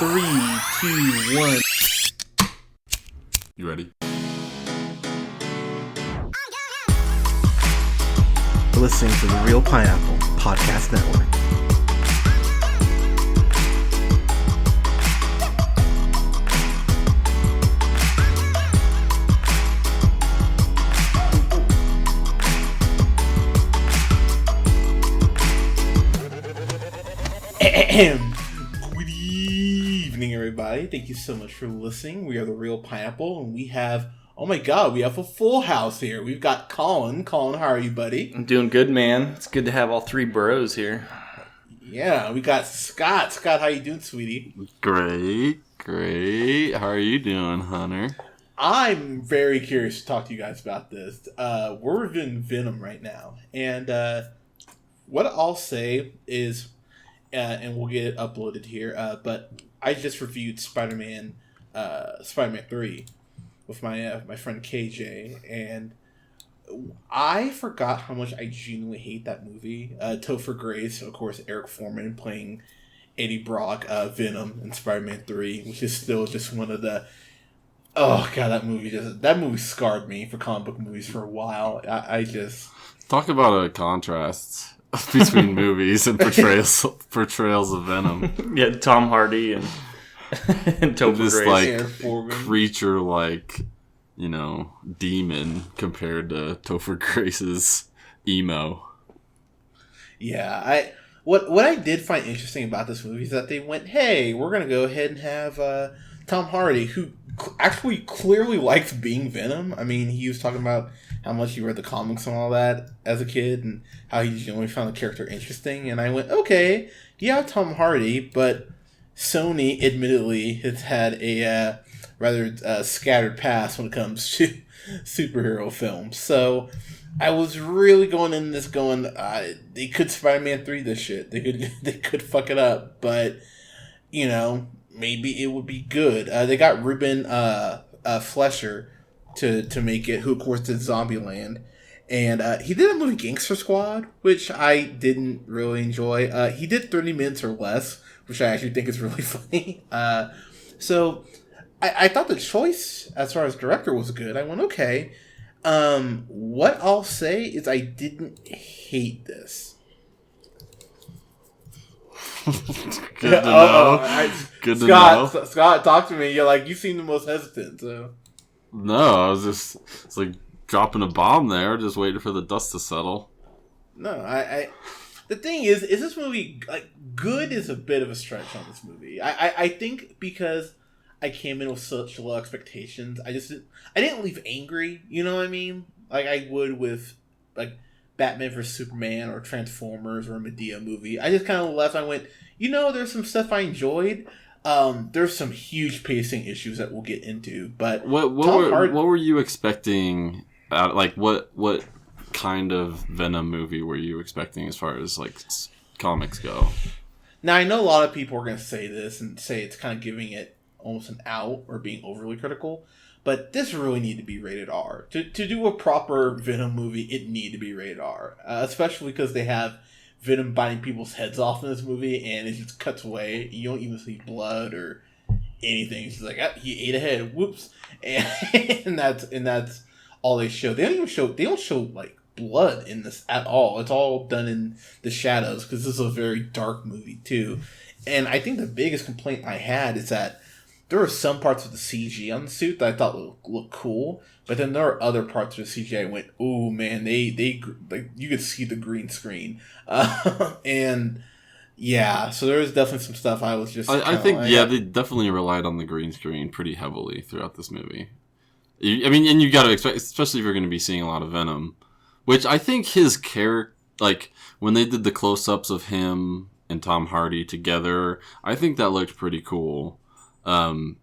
3, 2, 1. You ready? You're listening to the Real Pineapple Podcast Network. Good evening, everybody. Thank you so much for listening. We are the Real Pineapple, and we have, oh my god, we have a full house here. We've got Colin. Colin, how are you, buddy? I'm doing good, man. It's good to have all three bros here. Yeah, we got Scott. Scott, how you doing, sweetie? Great. How are you doing, Hunter? I'm very curious to talk to you guys about this. We're reviewing Venom right now, and what I'll say is, and we'll get it uploaded here, but I just reviewed Spider-Man 3 with my friend KJ, and I forgot how much I genuinely hate that movie. Topher Grace, of course, Eric Foreman playing Eddie Brock, Venom in Spider-Man 3, which is still just one of the... Oh god, that movie scarred me for comic book movies for a while. I just... Talk about a contrast between movies and portrayals of Venom. Yeah, Tom Hardy and Topher This Grace. creature demon compared to Topher Grace's emo. Yeah, what I did find interesting about this movie is that they went, hey, we're gonna go ahead and have Tom Hardy, who actually clearly likes being Venom. I mean, he was talking about how much he read the comics and all that as a kid, and how he generally found the character interesting. And I went, okay, yeah, Tom Hardy, but Sony admittedly has had a rather scattered past when it comes to superhero films. So I was really going in this going, they could Spider-Man 3 this shit. They could fuck it up, but maybe it would be good. They got Ruben Flesher to make it, who of course did Zombieland, and he did a movie Gangster Squad, which I didn't really enjoy. He did 30 Minutes or Less, which I actually think is really funny. So I thought the choice as far as director was good. I went, okay. What I'll say is I didn't hate this. Good to know. Good to know. Scott, talk to me. You seem the most hesitant. So. No, I was just, it's like dropping a bomb there, just waiting for the dust to settle. No, the thing is this movie, good is a bit of a stretch on this movie. I think because I came in with such low expectations, I didn't leave angry, you know what I mean? Like I would with, Batman vs. Superman or Transformers or a Medea movie. I just kind of left, I went, there's some stuff I enjoyed. There's some huge pacing issues that we'll get into, but what were you expecting? What kind of Venom movie were you expecting as far as comics go? Now I know a lot of people are going to say this and say it's kind of giving it almost an out or being overly critical, but this really need to be rated R. To do a proper Venom movie, it need to be rated R, especially because they have Venom biting people's heads off in this movie, and it just cuts away. You don't even see blood or anything. It's just like, he ate a head. Whoops, and that's all they show. They don't show blood in this at all. It's all done in the shadows because this is a very dark movie too. And I think the biggest complaint I had is that there were some parts of the CG on the suit that I thought looked cool, but then there are other parts of the CG I went, oh man, they you could see the green screen, and yeah, so there was definitely some stuff I was just. I think they definitely relied on the green screen pretty heavily throughout this movie. And you got to expect, especially if you're going to be seeing a lot of Venom, which I think his character, when they did the close-ups of him and Tom Hardy together, I think that looked pretty cool. And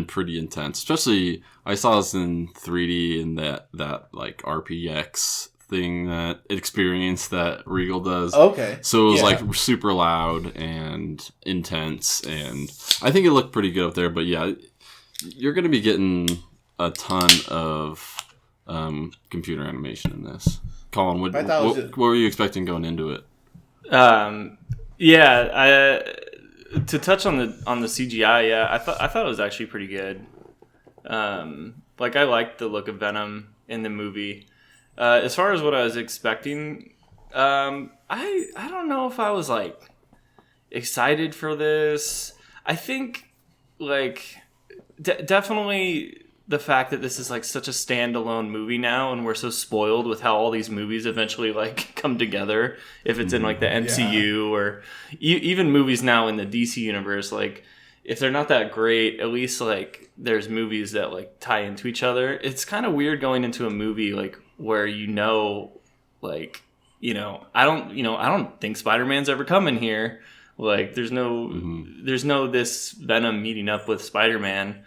pretty intense. Especially, I saw this in 3D in that RPX thing, that experience that Regal does. Okay. So it was super loud and intense, and I think it looked pretty good up there. But yeah, you're going to be getting a ton of computer animation in this. Colin, what were you expecting going into it? to touch on the CGI, yeah, I thought it was actually pretty good. Like I liked the look of Venom in the movie. As far as what I was expecting, I don't know if I was like excited for this. I think like definitely the fact that this is like such a standalone movie now, and we're so spoiled with how all these movies eventually like come together. If it's in like the MCU or even movies now in the DC universe, like if they're not that great, at least like there's movies that like tie into each other. It's kind of weird going into a movie like where like I don't think Spider-Man's ever coming here. Like there's no this Venom meeting up with Spider-Man.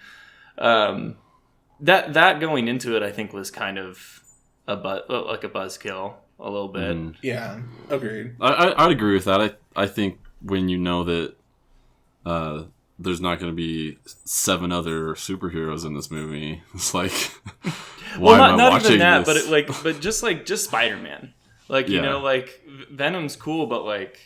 That going into it, I think, was kind of a buzzkill a little bit. Yeah, agreed. I'd agree with that. I think when you know that there's not going to be 7 other superheroes in this movie, it's like, why am I watching even that, this? but just Spider-Man. Like like Venom's cool, but like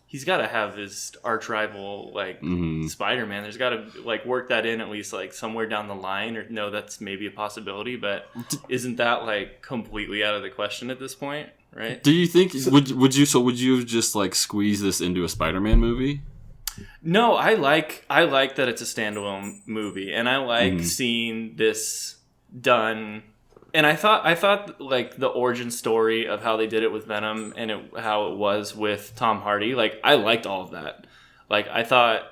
he's got to have his arch rival like Spider-Man. There's got to like work that in at least like somewhere down the line, or no, that's maybe a possibility, but isn't that like completely out of the question at this point, right? Do you think would you just like squeeze this into a Spider-Man movie? No, I like that it's a standalone movie, and I like seeing this done. And I thought like the origin story of how they did it with Venom and how it was with Tom Hardy, like I liked all of that. Like I thought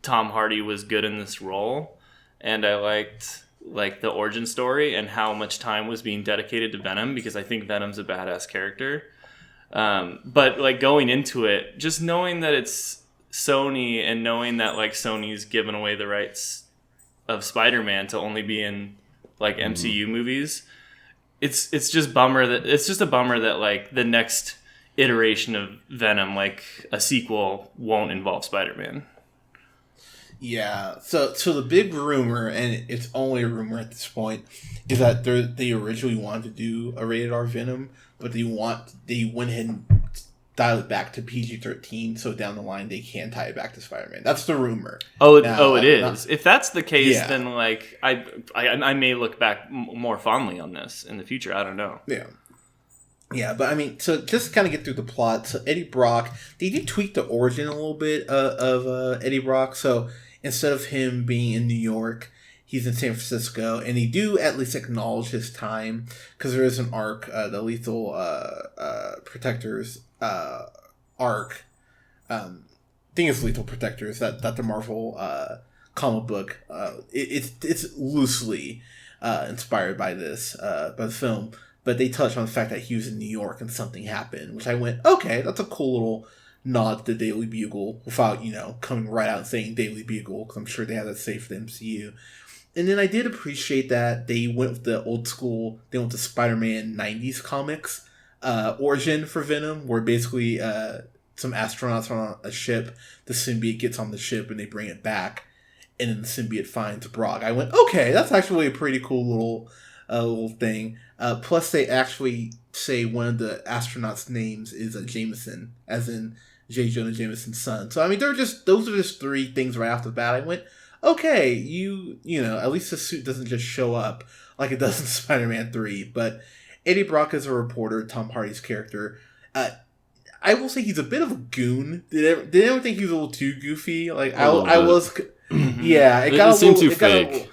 Tom Hardy was good in this role, and I liked like the origin story and how much time was being dedicated to Venom, because I think Venom's a badass character. But like going into it, just knowing that it's Sony and knowing that like Sony's given away the rights of Spider-Man to only be in like MCU movies, it's just a bummer that like the next iteration of Venom, like a sequel, won't involve Spider-Man. Yeah, so the big rumor, and it's only a rumor at this point, is that they originally wanted to do a rated R Venom, but they went ahead and dial it back to PG-13, so down the line they can tie it back to Spider-Man. That's the rumor. It is. If that's the case, then like I may look back more fondly on this in the future. I don't know. Yeah, but I mean, so just kind of get through the plot. So Eddie Brock, they did tweak the origin a little bit of Eddie Brock. So instead of him being in New York, he's in San Francisco, and they do at least acknowledge his time, because there is an arc, the Lethal Protectors arc. I think it's Lethal Protectors, that the Marvel comic book. It's loosely inspired by by the film, but they touch on the fact that he was in New York and something happened, which I went, okay, that's a cool little nod to the Daily Bugle, without coming right out and saying Daily Bugle, because I'm sure they have that safe for the MCU. And then I did appreciate that they went with the old school, they went to Spider-Man 90s comics origin for Venom, where basically some astronauts are on a ship, the symbiote gets on the ship and they bring it back, and then the symbiote finds Brock. I went, okay, that's actually a pretty cool little thing. Plus they actually say one of the astronauts' names is Jameson, as in J. Jonah Jameson's son. So I mean, those are just 3 things right off the bat. I went, okay, you know, at least the suit doesn't just show up like it does in Spider-Man 3. But Eddie Brock is a reporter, Tom Hardy's character. I will say he's a bit of a goon. Did anyone think he was a little too goofy? Like I was, yeah. It seemed too fake.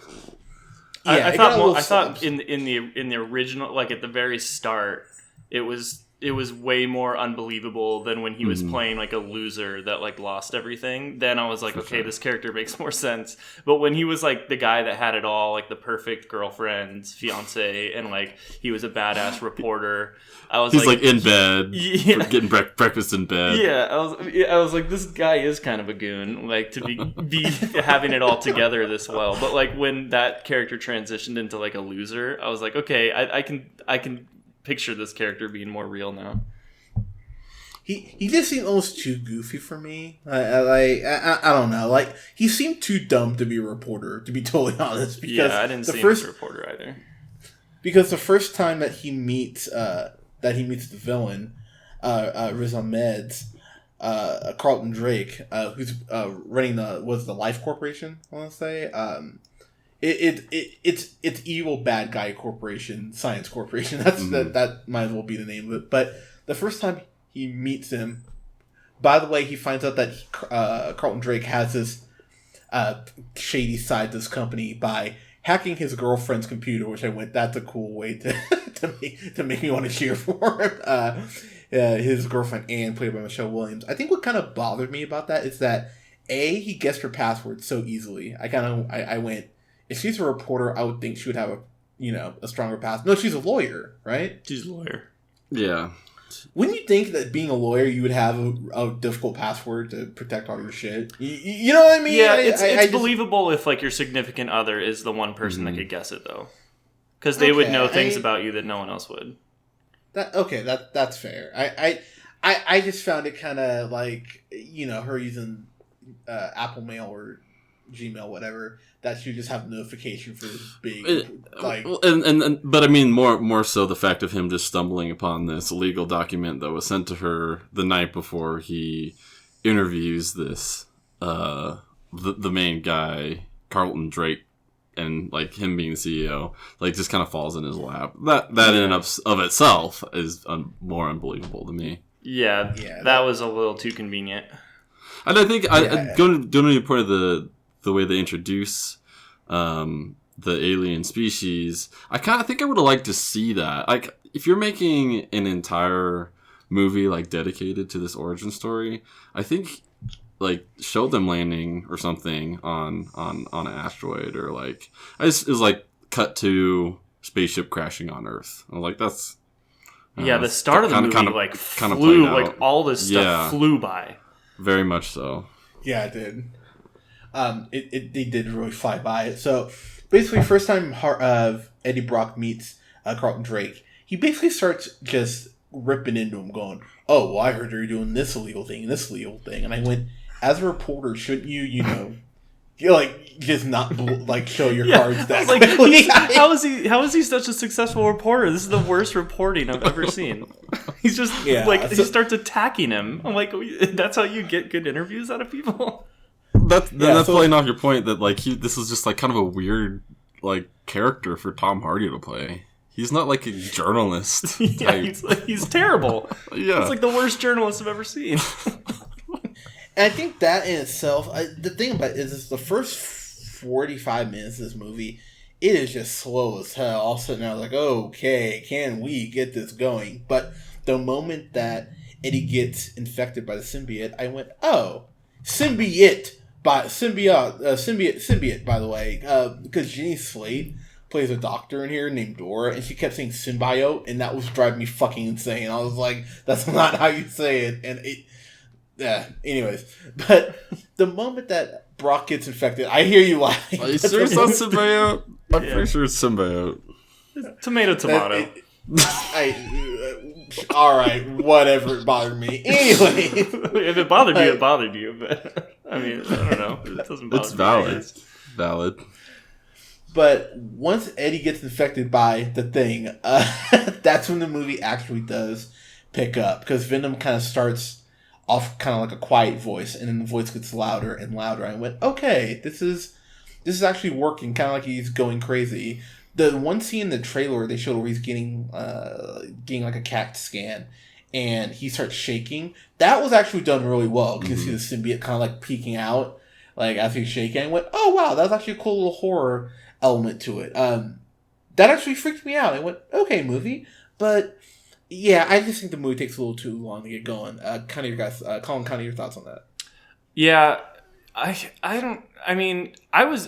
I thought in the original, like at the very start, it was way more unbelievable than when he was playing like a loser that like lost everything. Then I was like, this character makes more sense. But when he was like the guy that had it all, like the perfect girlfriend, fiance, and like he was a badass reporter, he's like in bed, getting breakfast in bed. Yeah, I was like, this guy is kind of a goon, like to be having it all together this well. But like when that character transitioned into like a loser, I was like, okay, I can picture this character being more real now. He just seemed almost too goofy for me. I don't know. Like he seemed too dumb to be a reporter, to be totally honest. Because I didn't see him as a reporter either. Because the first time that he meets the villain, Riz Ahmed's, Carlton Drake, who's running the Life Corporation, I want to say. It's evil bad guy corporation, science corporation. That might as well be the name of it. But the first time he meets him, by the way, he finds out that Carlton Drake has this shady side to this company by hacking his girlfriend's computer, which I went, that's a cool way to make me want to cheer for him. His girlfriend Anne, played by Michelle Williams. I think what kind of bothered me about that is that he guessed her password so easily. I went, if she's a reporter, I would think she would have a stronger pass. No, she's a lawyer, right? She's a lawyer. Yeah. Wouldn't you think that being a lawyer, you would have a difficult password to protect all your shit? You know what I mean? Yeah, it's believable if like your significant other is the one person that could guess it though, because they would know things about you that no one else would. That's fair. I just found it kind of like her using Apple Mail or Gmail, whatever, that she would just have notification for this big but I mean more so the fact of him just stumbling upon this legal document that was sent to her the night before he interviews this the main guy, Carlton Drake, and like him being the CEO, like just kind of falls in his lap. That in and of itself is more unbelievable to me. Yeah, that was a little too convenient. And I think going to the point of the way they introduce the alien species, I kind of think I would have liked to see that. Like, if you're making an entire movie like dedicated to this origin story, I think like show them landing or something on an asteroid, or like it was like cut to spaceship crashing on Earth. I was like, that's the start of the movie flew, like all this stuff flew by. Very much so. Yeah, it did. They did really fly by it. So basically, first time Eddie Brock meets Carlton Drake, he basically starts just ripping into him, going, "Oh, well, I heard you're doing this illegal thing and this illegal thing," and I went, as a reporter, shouldn't you just not show your cards that quickly? How is he such a successful reporter? This is the worst reporting I've ever seen. He's just he starts attacking him. I'm like, that's how you get good interviews out of people. That's playing off your point that this is just like kind of a weird like character for Tom Hardy to play. He's not like a journalist. He's terrible. Yeah, it's like the worst journalist I've ever seen. And I think that in itself, the thing about it is the first 45 minutes of this movie, it is just slow as hell. All of a sudden I was like, okay, can we get this going? But the moment that Eddie gets infected by the symbiote, I went, oh, symbiote, by the way, because Jenny Slate plays a doctor in here named Dora, and she kept saying symbiote, and that was driving me fucking insane. I was like, that's not how you say it, and it. Yeah, anyways. But the moment that Brock gets infected, I hear you laughing. Are you serious on symbiote? I'm pretty sure it's symbiote. Tomato. Alright, whatever, it bothered me. Anyway. If it bothered you, it bothered you. But, I mean, I don't know. It doesn't bother me. It's valid. Valid. But once Eddie gets infected by the thing, that's when the movie actually does pick up. Because Venom kind of starts off kind of like a quiet voice, and then the voice gets louder and louder. I went, okay, this is actually working, kind of like he's going crazy. The one scene in the trailer they showed where he's getting like a CAT scan, and he starts shaking. That was actually done really well. You can see the symbiote kind of like peeking out, like as he's shaking. I went, oh wow, that's actually a cool little horror element to it. That actually freaked me out. I went, okay, movie, but. Yeah, I just think the movie takes a little too long to get going. Kind of your guys, Colin, kind of your thoughts on that. Yeah, I mean, I was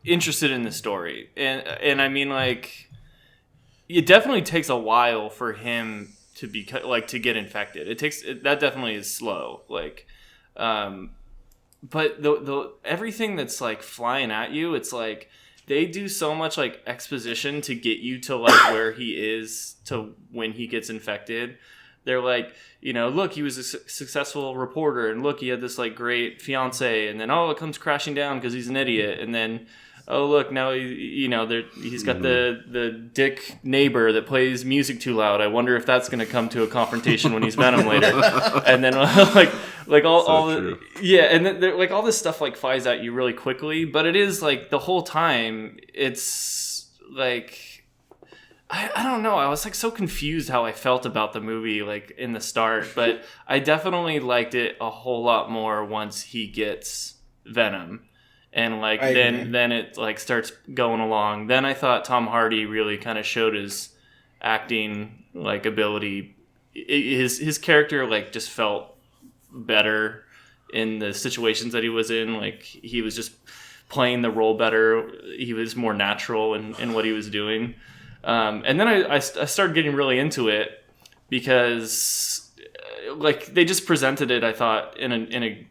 interested in the story, and I mean, like, it definitely takes a while for him to be to get infected. That definitely is slow, like, but the everything that's like flying at you, it's like. They do so much like exposition to get you to like where he is to when he gets infected. They're like, look, he was a successful reporter, and look, he had this like great fiance, and then it comes crashing down because he's an idiot, and then oh look, now he's got the dick neighbor that plays music too loud. I wonder if that's going to come to a confrontation when he's Venom later. And then and then like all this stuff like flies at you really quickly, but it is like the whole time it's like I don't know. I was like so confused how I felt about the movie like in the start, but I definitely liked it a whole lot more once he gets Venom. And like then it like starts going along. Then I thought Tom Hardy really kind of showed his acting like ability. His character like just felt better in the situations that he was in. Like he was just playing the role better. He was more natural in what he was doing. And then I started getting really into it because like they just presented it, I thought, in a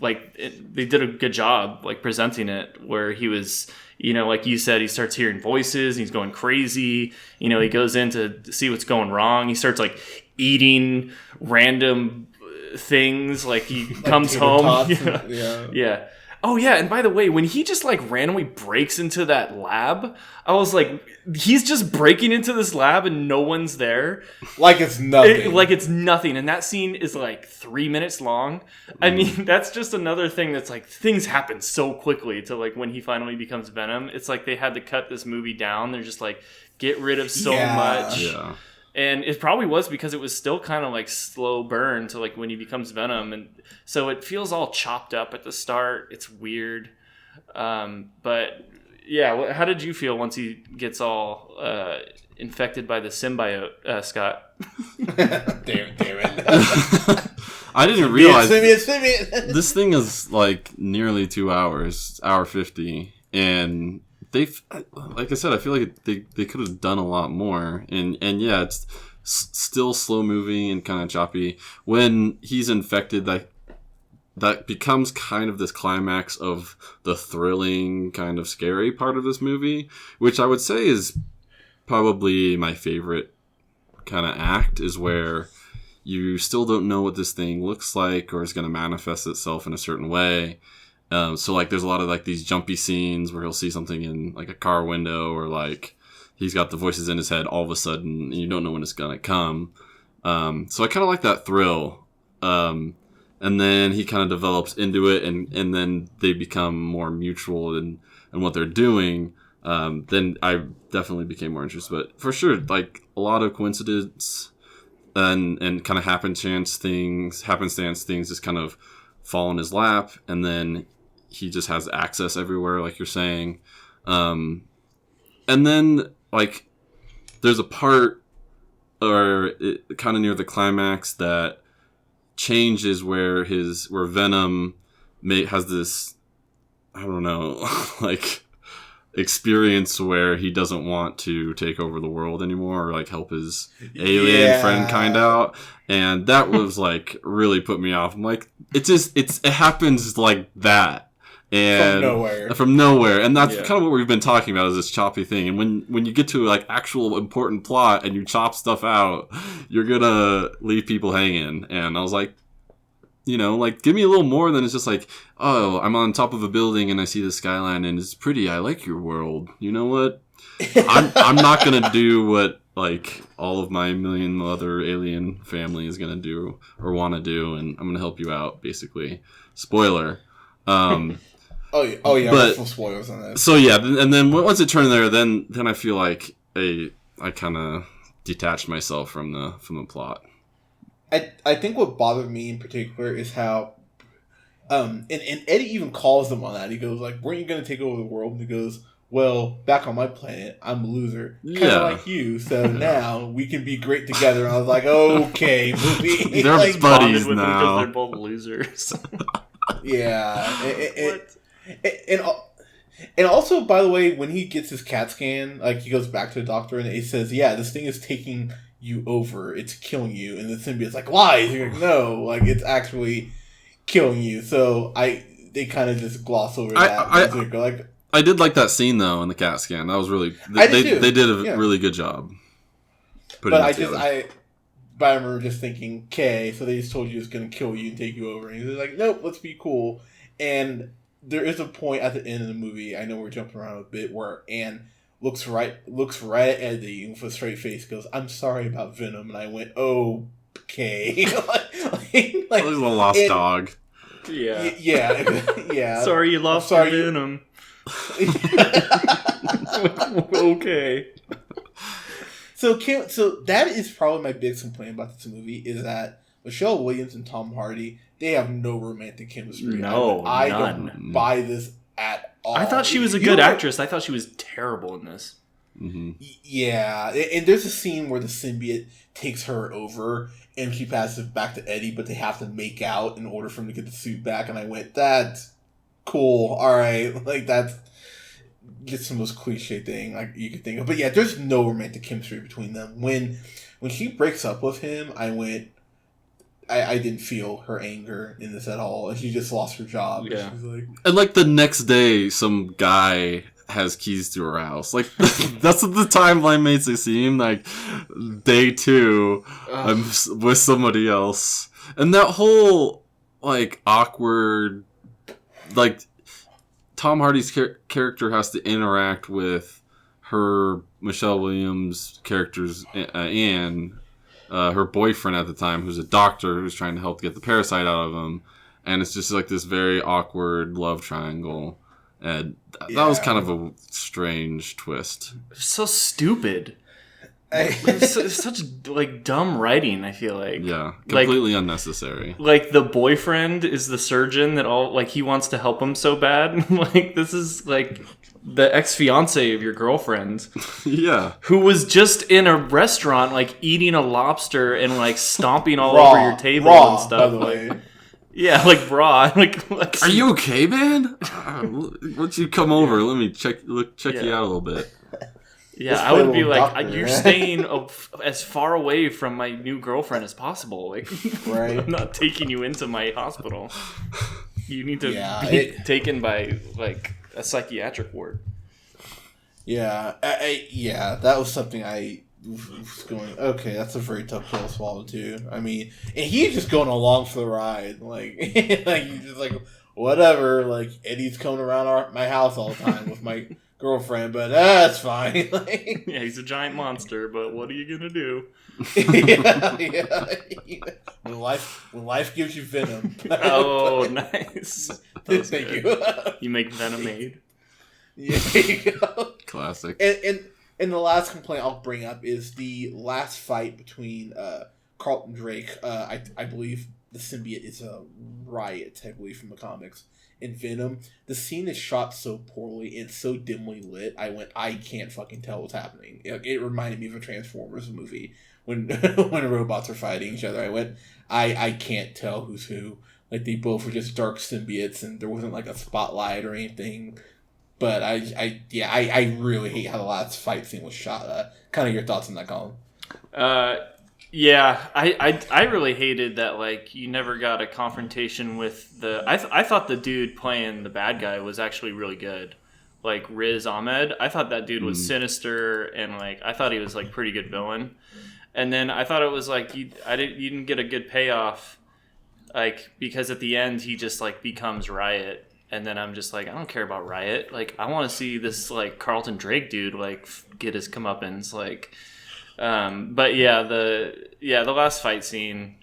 they did a good job like presenting it, where he was, like you said, he starts hearing voices, he's going crazy, he goes in to see what's going wrong, he starts like eating random things, like he comes home. Yeah. Oh yeah, and by the way, when he just like randomly breaks into that lab, I was like, he's just breaking into this lab and no one's there. Like it's nothing. And that scene is like 3 minutes long. I mean, that's just another thing that's like, things happen so quickly to like when he finally becomes Venom. It's like they had to cut this movie down. They're just like, get rid of so much. Yeah. And it probably was because it was still kind of like slow burn to like when he becomes Venom. And so it feels all chopped up at the start. It's weird. But yeah, how did you feel once he gets all infected by the symbiote, Scott? Damn it. I didn't realize this thing is like nearly 2 hours, hour 50. And they've, like I said, I feel like they could have done a lot more, and yeah, it's still slow moving and kind of choppy. When he's infected, that becomes kind of this climax of the thrilling, kind of scary part of this movie, which I would say is probably my favorite kind of act, is where you still don't know what this thing looks like or is going to manifest itself in a certain way. So like there's a lot of like these jumpy scenes where he'll see something in like a car window, or like he's got the voices in his head all of a sudden and you don't know when it's gonna come. So I kind of like that thrill. And then he kind of develops into it, and then they become more mutual in what they're doing. Then I definitely became more interested. But for sure, like a lot of coincidence and kind of happenstance things just kind of fall in his lap, and then he just has access everywhere, like you're saying. And then like there's a part, or kind of near the climax, that changes where Venom has this, I don't know, like experience where he doesn't want to take over the world anymore, or like help his alien friend kind out. And that was like really put me off. I'm like, it happens like that. And from nowhere. And that's kind of what we've been talking about, is this choppy thing. And when you get to like actual important plot and you chop stuff out, you're gonna leave people hanging. And I was like, like, give me a little more than it's just like, oh, I'm on top of a building and I see the skyline and it's pretty. I like your world. You know what? I'm not gonna do what like all of my million other alien family is gonna do or want to do, and I'm gonna help you out, basically. Spoiler. Oh yeah, but full spoilers on that. So yeah, and then once it turned there, then I feel like I kind of detached myself from the plot. I think what bothered me in particular is how, and Eddie even calls them on that. He goes like, "Weren't you going to take over the world?" And he goes, "Well, back on my planet, I'm a loser, kind of like you. So now we can be great together." And I was like, "Okay, movie." They're like, buddies now. They're both losers. Yeah. And also, by the way, when he gets his CAT scan, like he goes back to the doctor and he says, "Yeah, this thing is taking you over. It's killing you." And the symbiote's like, "Lies." You're like, "No, like it's actually killing you." So they kind of just gloss over that. I did like that scene though in the CAT scan. That was really they did a really good job. But I remember just thinking, okay, so they just told you it's going to kill you and take you over. And he's like, nope, let's be cool. And there is a point at the end of the movie, I know we're jumping around a bit, where Anne looks right at Eddie with a straight face, goes, "I'm sorry about Venom," and I went, "Okay." like a lost dog. Yeah. Yeah. Sorry you lost your Venom. Okay. So that is probably my biggest complaint about this movie, is that Michelle Williams and Tom Hardy, they have no romantic chemistry. No, I none. don't buy this at all. I thought she was a good actress. I thought she was terrible in this. Mm-hmm. Yeah, and there's a scene where the symbiote takes her over and she passes it back to Eddie, but they have to make out in order for him to get the suit back, and I went, that's cool, alright, like that's just the most cliche thing like you could think of. But yeah, there's no romantic chemistry between them. When she breaks up with him, I went, I didn't feel her anger in this at all, and she just lost her job. Yeah. And like the next day, some guy has keys to her house. Like that's what the timeline makes it seem. Like day 2, I'm with somebody else, and that whole like awkward, like Tom Hardy's character has to interact with her Michelle Williams' character's Anne, her boyfriend at the time, who's a doctor who's trying to help get the parasite out of him, and it's just like this very awkward love triangle. And that was kind of a strange twist. So stupid. It's such like dumb writing, I feel like. Yeah, completely unnecessary. Like the boyfriend is the surgeon that he wants to help him so bad. Like this is like the ex-fiance of your girlfriend. Yeah. Who was just in a restaurant like eating a lobster and like stomping all over your table and stuff. By the way. Yeah, like raw. Like are you okay, man? Why don't you come over? Let me check you out a little bit. Yeah, I would be like, you're staying as far away from my new girlfriend as possible. Like, right. I'm not taking you into my hospital. You need to be taken by like a psychiatric ward. Yeah, that was something I was going, okay, that's a very tough pill to swallow too. I mean, and he's just going along for the ride, like he's just like, whatever. Like Eddie's coming around my house all the time with my girlfriend, but that's fine. Like, yeah, he's a giant monster, but what are you gonna do? yeah. When life gives you Venom. Oh, nice. Thank you. You make Venomade. Yeah, there you go. Classic. And the last complaint I'll bring up is the last fight between Carlton Drake. I believe the symbiote is a Riot, I believe, from the comics. In Venom, the scene is shot so poorly, it's so dimly lit, I can't fucking tell what's happening. It reminded me of a Transformers movie when when robots are fighting each other. I can't tell who's who. Like, they both were just dark symbiotes, and there wasn't like a spotlight or anything. But I really hate how the last fight scene was shot. Kind of your thoughts on that, Colin? Yeah, I really hated that, like, you never got a confrontation with the... I thought the dude playing the bad guy was actually really good. Like, Riz Ahmed. I thought that dude was sinister, and, like, I thought he was, like, pretty good villain. And then I thought it was, like, you didn't get a good payoff, like, because at the end he just, like, becomes Riot. And then I'm just like, I don't care about Riot. Like, I want to see this, like, Carlton Drake dude, like, get his comeuppance, like... But yeah, the last fight scene,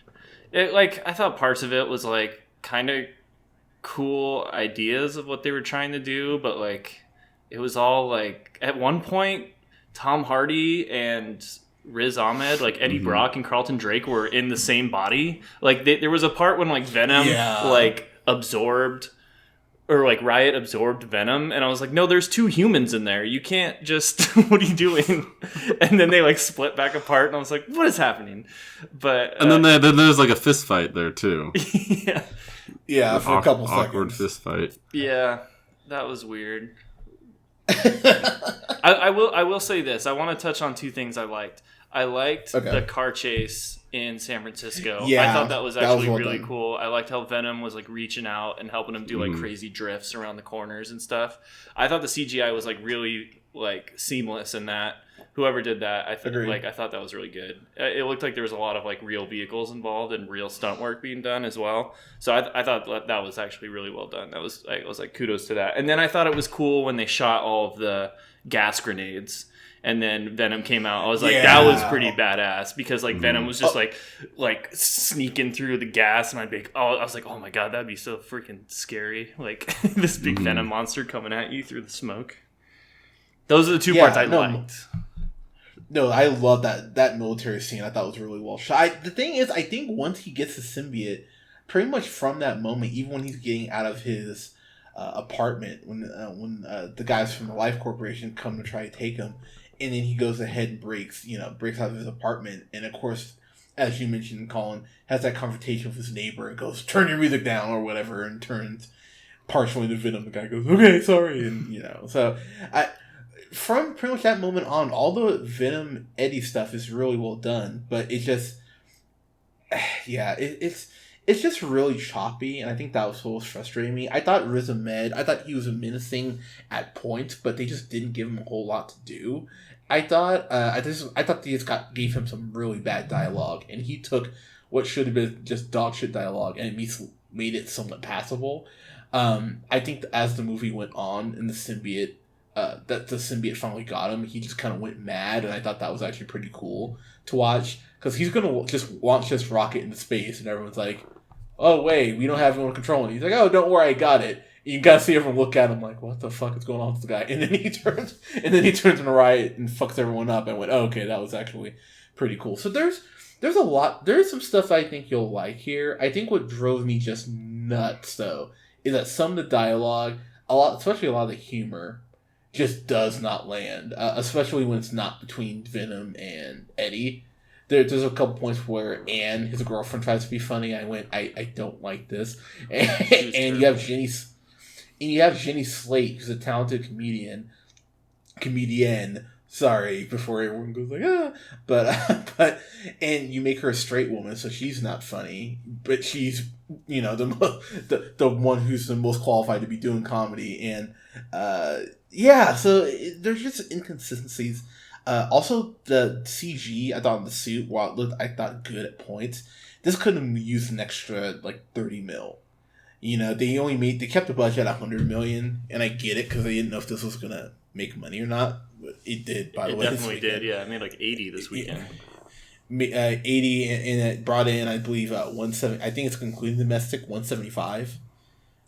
I thought parts of it was like kind of cool ideas of what they were trying to do, but like it was all like at one point Tom Hardy and Riz Ahmed, like Eddie Brock and Carlton Drake were in the same body. Like there was a part when like Venom like absorbed. Or, like, Riot absorbed Venom, and I was like, no, there's 2 humans in there. You can't just... what are you doing? And then they, like, split back apart, and I was like, what is happening? But... and then there's, like, a fist fight there, too. Yeah. Yeah, for a couple seconds. Awkward fist fight. Yeah, that was weird. I will say this. I want to touch on 2 things I liked. I liked the car chase in San Francisco. Yeah, I thought that was actually really done. cool. I liked how Venom was like reaching out and helping him do like crazy drifts around the corners and stuff. I thought the CGI was like really like seamless in that. Whoever did that, I thought that was really good. It looked like there was a lot of like real vehicles involved and real stunt work being done as well. So I thought that was actually really well done. I was like kudos to that. And then I thought it was cool when they shot all of the gas grenades. And then Venom came out. I was like, that was pretty badass because like Venom was just like sneaking through the gas, and I was like, oh my god, that'd be so freaking scary. Like this big Venom monster coming at you through the smoke. Those are the two parts I liked. No, I love that military scene. I thought was really well shot. The thing is, I think once he gets the symbiote, pretty much from that moment, even when he's getting out of his apartment, when the guys from the Life Corporation come to try to take him. And then he goes ahead and breaks out of his apartment. And of course, as you mentioned, Colin has that confrontation with his neighbor and goes, turn your music down or whatever, and turns partially to Venom. The guy goes, okay, sorry. And, so from pretty much that moment on, all the Venom Eddie stuff is really well done. But it's just, it's just really choppy, and I think that was what was frustrating me. I thought Riz Ahmed, he was menacing at points, but they just didn't give him a whole lot to do. I thought they just gave him some really bad dialogue, and he took what should have been just dog shit dialogue and made it somewhat passable. I think that as the movie went on and the symbiote finally got him, he just kind of went mad, and I thought that was actually pretty cool to watch, because he's going to just launch this rocket into space, and everyone's like, oh wait, we don't have anyone controlling it. He's like, oh, don't worry, I got it. And you gotta see everyone look at him like, what the fuck is going on with this guy? And then he turns in a riot and fucks everyone up. And I went, oh, okay, that was actually pretty cool. So there's some stuff I think you'll like here. I think what drove me just nuts though is that some of the dialogue, especially a lot of the humor, just does not land. Especially when it's not between Venom and Eddie. There's a couple points where Anne, his girlfriend, tries to be funny. I went, I don't like this. And you have Jenny Slate, who's a talented comedian. Sorry, before everyone goes like, but you make her a straight woman, so she's not funny, but she's the one who's the most qualified to be doing comedy, and so there's just inconsistencies. Also, the CG I thought in the suit, while it looked good at points, this could have used an extra like $30 million. They kept the budget at $100 million, and I get it because they didn't know if this was gonna make money or not. But it did, by the way. It definitely did. Yeah, it made like 80 this weekend. 80, and it brought in, I believe, 170. I think it's including domestic, 175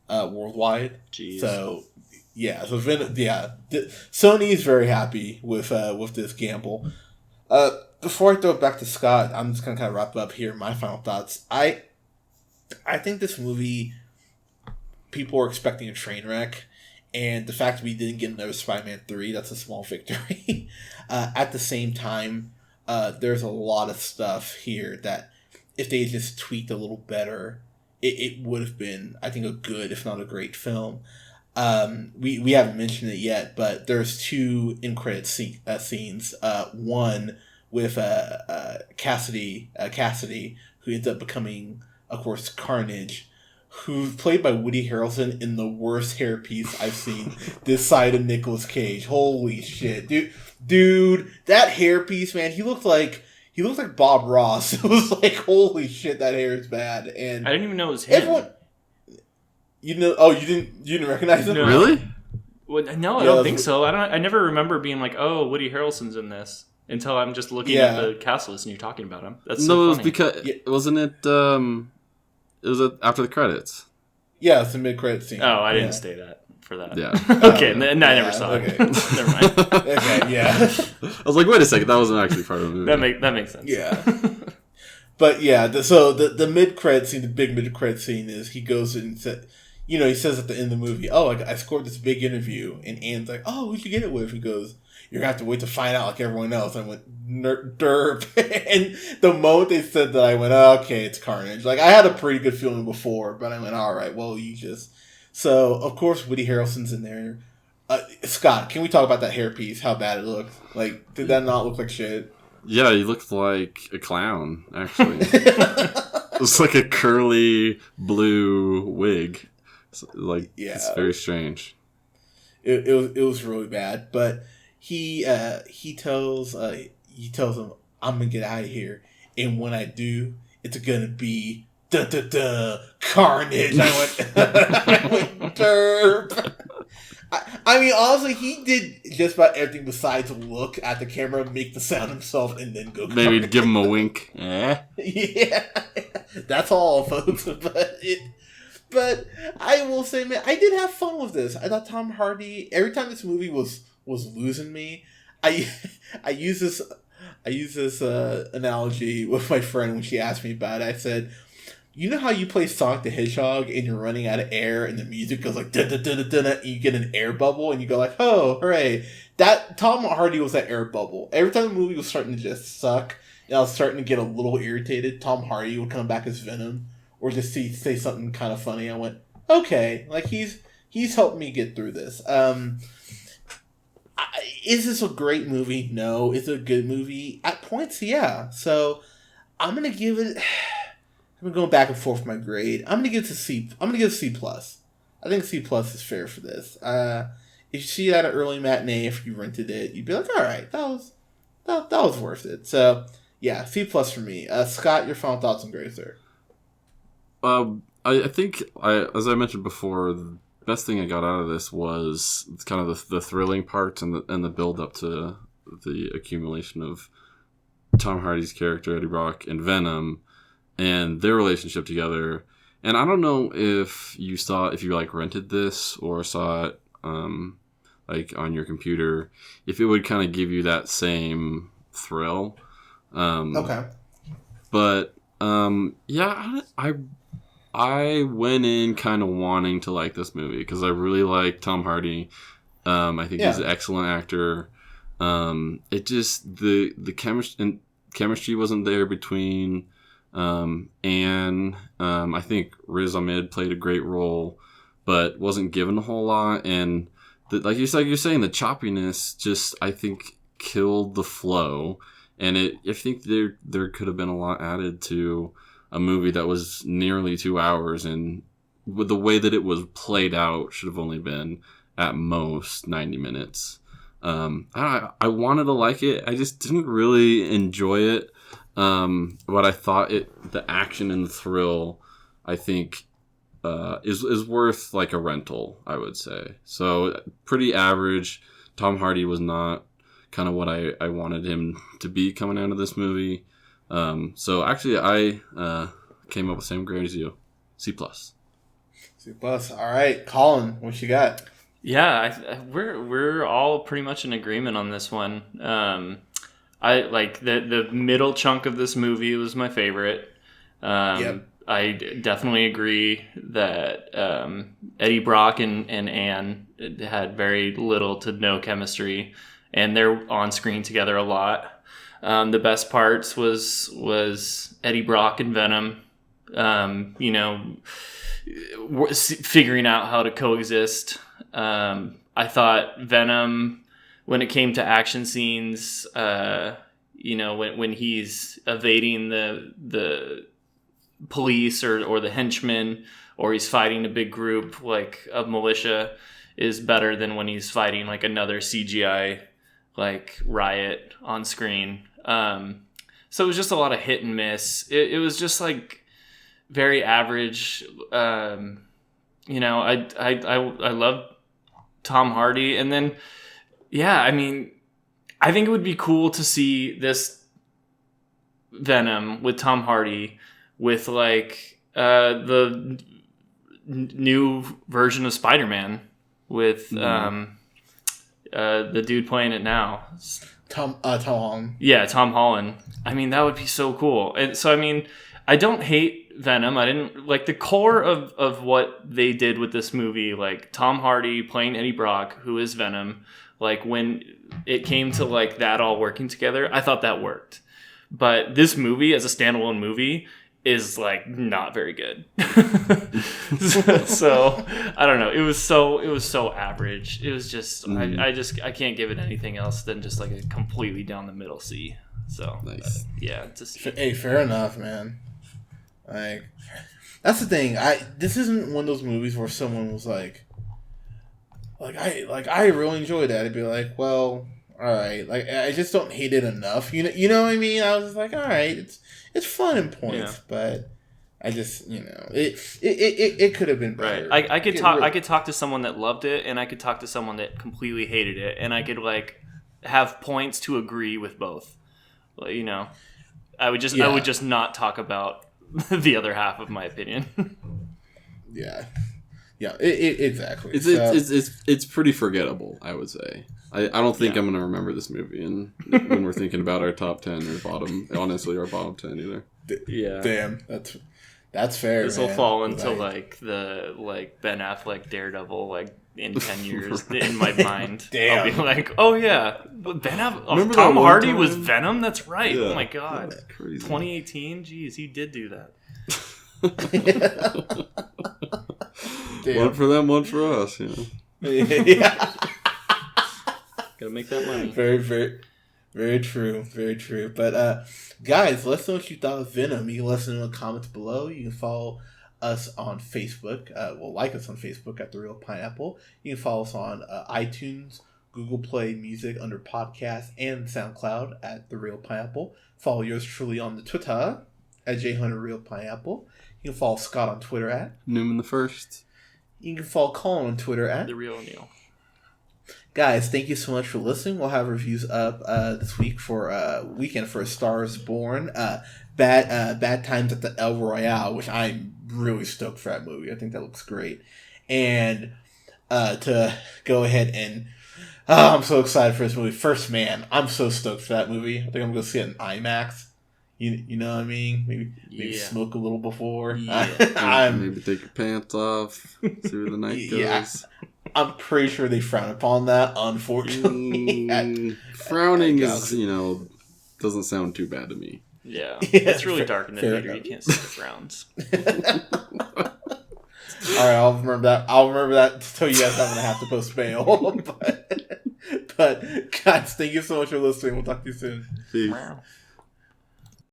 worldwide. Jeez. So yeah, Sony's very happy with this gamble. Before I throw it back to Scott, I'm just gonna kind of wrap up here. My final thoughts. I think this movie, people were expecting a train wreck, and the fact that we didn't get another Spider-Man 3, that's a small victory. At the same time, there's a lot of stuff here that if they just tweaked a little better, it would have been, I think, a good, if not a great film. We haven't mentioned it yet, but there's two in-credit scenes. One with Cassidy, who ends up becoming, of course, Carnage, who's played by Woody Harrelson in the worst hairpiece I've seen this side of Nicolas Cage. Holy shit, dude, that hairpiece, man, he looked like Bob Ross. It was like, holy shit, that hair is bad. And I didn't even know it was him. Everyone, you didn't recognize him? No. Really? Well, no, I don't think so. I never remember being like, oh, Woody Harrelson's in this until I'm just looking at the cast list and you're talking about him. That's so funny. It was because wasn't it? It was after the credits. Yeah, it's a mid-credit scene. Oh, I didn't stay for that. Yeah. Okay, I never saw it. Never mind. Okay, yeah. I was like, wait a second, that wasn't actually part of the movie. That makes sense. Yeah. But yeah, the mid-credit scene, the big mid-credit scene is he goes and he says at the end of the movie, oh, I scored this big interview, and Anne's like, oh, who'd you get it with? He goes, you're going to have to wait to find out like everyone else. I went, derp. And the moment they said that, I went, oh, okay, it's Carnage. Like, I had a pretty good feeling before, but I went, all right, well, you just... So, of course, Woody Harrelson's in there. Scott, can we talk about that hairpiece, how bad it looked? Like, did that not look like shit? Yeah, he looked like a clown, actually. It was like a curly blue wig. It's very strange. It was really bad, but he tells him, I'm gonna get out of here, and when I do, it's gonna be carnage. I went derp. I mean, honestly, he did just about everything besides look at the camera, make the sound himself, and then go. Maybe carnage. give him a wink. Yeah, that's all, folks. But I will say, man, I did have fun with this. I thought Tom Hardy. Every time this movie was losing me, I use this analogy with my friend when she asked me about it. I said, you know how you play Sonic the Hedgehog and you're running out of air and the music goes like da da da da da, and you get an air bubble and you go like, oh, hooray! That Tom Hardy was that air bubble. Every time the movie was starting to just suck and I was starting to get a little irritated, Tom Hardy would come back as Venom or just say something kind of funny. I went, okay, like he's helped me get through this. Is this a great movie? No. Is it a good movie? At points, yeah. So I'm gonna give it. I'm going back and forth with my grade. I'm gonna give it a C. I'm gonna give it a C plus. I think C plus is fair for this. If you see it at an early matinee, if you rented it, you'd be like, all right, that was worth it. So yeah, C plus for me. Scott, your final thoughts and grades there. I think as I mentioned before, the best thing I got out of this was kind of the thrilling parts and the build up to the accumulation of Tom Hardy's character Eddie Brock and Venom and their relationship together. And I don't know if you like rented this or saw it like on your computer, if it would kind of give you that same thrill. Okay. But yeah, I went in kind of wanting to like this movie because I really like Tom Hardy. I think he's an excellent actor. It just the chemistry wasn't there between Anne. I think Riz Ahmed played a great role, but wasn't given a whole lot. And like you're saying, the choppiness just I think killed the flow. And I think there could have been a lot added to a movie that was nearly 2 hours, and with the way that it was played out, should have only been at most 90 minutes. I wanted to like it. I just didn't really enjoy it. But I thought the action and the thrill, I think, is worth like a rental, I would say. So pretty average. Tom Hardy was not kind of what I wanted him to be coming out of this movie. So actually, I came up with the same grade as you, C plus. C plus. All right, Colin, what you got? Yeah, we're all pretty much in agreement on this one. I like the middle chunk of this movie was my favorite. Yep. I definitely agree that Eddie Brock and Anne had very little to no chemistry, and they're on screen together a lot. The best parts was Eddie Brock and Venom, figuring out how to coexist. I thought Venom, when it came to action scenes, when he's evading the police or the henchmen, or he's fighting a big group like a militia, is better than when he's fighting like another CGI like riot on screen. So it was just a lot of hit and miss. It was just like very average. I love Tom Hardy, and then I mean, I think it would be cool to see this Venom with Tom Hardy with like the new version of Spider-Man with the dude playing it now. Tom Holland. Yeah, Tom Holland. I mean, that would be so cool. And so, I mean, I don't hate Venom. I didn't like the core of what they did with this movie, like Tom Hardy playing Eddie Brock, who is Venom. Like when it came to like that all working together, I thought that worked. But this movie as a standalone movie is like not very good. so I don't know. It was so average. It was just I can't give it anything else than just like a completely down the middle C. So nice. Hey, fair enough, man. Like that's the thing. This isn't one of those movies where someone was like I really enjoyed that. I'd be like, well, all right. Like, I just don't hate it enough. You know what I mean? I was just like, all right, it's fun in points, but I just, it could have been better. Right. I could talk to someone that loved it, and I could talk to someone that completely hated it, and I could like have points to agree with both. I would just not talk about the other half of my opinion. Yeah. Exactly. It's pretty forgettable, I would say. I don't think I'm gonna remember this movie, and when we're thinking about our top 10 or bottom, honestly, our bottom 10 either. Yeah. Damn, that's fair. This will fall into the Ben Affleck Daredevil in 10 years in my mind. Damn. I'll be like, oh yeah, Ben Affleck. Remember Tom that one Hardy time? was Venom. That's right. Yeah. Oh my god. That's crazy. 2018. Jeez, he did do that. One for them, one for us. Yeah. Gotta make that money. Very, very, very true. Very true. But guys, let us know what you thought of Venom. You can let us know in the comments below. You can follow us on Facebook. Like us on Facebook at The Real Pineapple. You can follow us on iTunes, Google Play Music under Podcast, and SoundCloud at The Real Pineapple. Follow yours truly on the Twitter at JHunterRealPineapple. You can follow Scott on Twitter at Newman the First. You can follow Colin on Twitter at The Real Neil. Guys, thank you so much for listening. We'll have reviews up this week for Weekend for A Star Is Born. Bad Times at the El Royale, which I'm really stoked for that movie. I think that looks great. And to go ahead and I'm so excited for this movie. First Man, I'm so stoked for that movie. I think I'm going to see it in IMAX. You know what I mean? Maybe smoke a little before. Yeah. Maybe take your pants off. See where the night goes. Yeah. I'm pretty sure they frown upon that, unfortunately. Frowning is, doesn't sound too bad to me. Yeah. It's really dark in the theater. You can't see the frowns. Alright, I'll remember that until you guys I'm gonna have to post bail. But guys, thank you so much for listening. We'll talk to you soon. Peace. Wow.